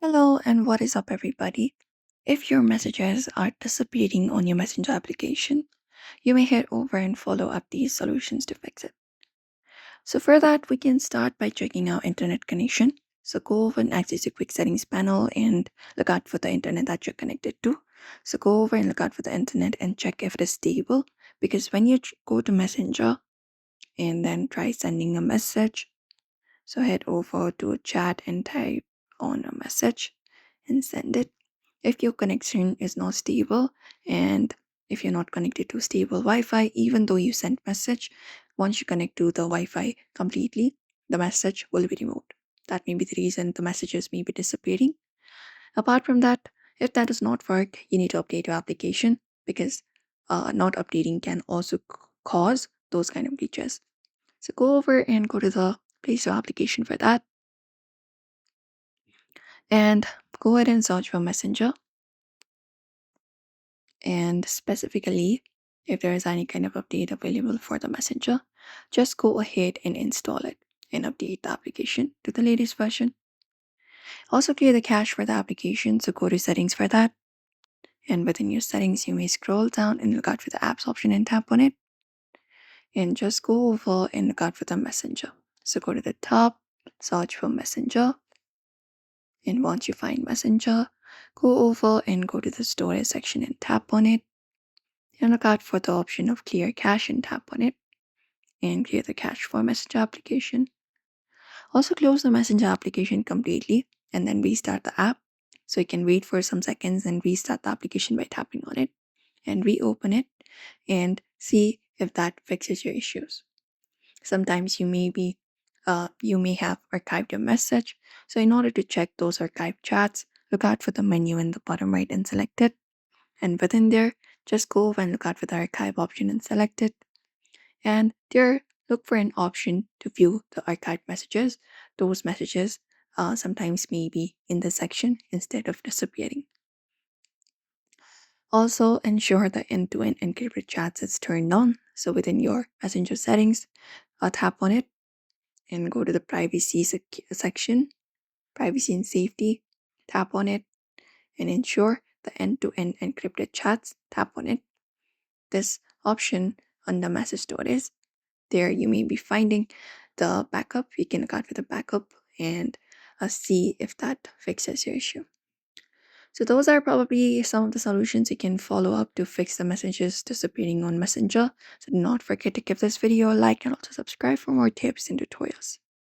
Hello, and what is up, everybody? If your messages are disappearing on your Messenger application, you may head over and follow up these solutions to fix it. So, for that, we can start by checking our internet connection. So, go over and access your quick settings panel and look out for the internet that you're connected to. So, go over and look out for the internet and check if it is stable because when you go to Messenger and then try sending a message, so head over to chat and type on a message and send it. If your connection is not stable and if you're not connected to stable Wi-Fi, even though you sent message, once you connect to the Wi-Fi completely, the message will be removed. That may be the reason the messages may be disappearing. Apart from that, if that does not work, you need to update your application because not updating can also cause those kind of glitches. So go over and go to the Play Store application for that and go ahead and search for Messenger. And specifically, if there is any kind of update available for the Messenger, just go ahead and install it and update the application to the latest version. Also clear the cache for the application, so go to settings for that. And within your settings, you may scroll down and look out for the apps option and tap on it. And just go over and look out for the Messenger. So go to the top, search for Messenger. And once you find Messenger, go over and go to the storage section and tap on it. And look out for the option of clear cache and tap on it. And clear the cache for Messenger application. Also close the Messenger application completely and then restart the app. So you can wait for some seconds and restart the application by tapping on it and reopen it and see if that fixes your issues. Sometimes you may have archived your message. So in order to check those archived chats, look out for the menu in the bottom right and select it. And within there, just go over and look out for the archive option and select it. And there, look for an option to view the archived messages. Those messages sometimes may be in the section instead of disappearing. Also, ensure the end-to-end encrypted chats is turned on. So within your Messenger settings, tap on it and go to the privacy section, privacy and safety, tap on it and ensure the end-to-end encrypted chats, tap on it. This option on the message storage, there you may be finding the backup. You can look out for the backup and see if that fixes your issue. So those are probably some of the solutions you can follow up to fix the messages disappearing on Messenger. So do not forget to give this video a like and also subscribe for more tips and tutorials.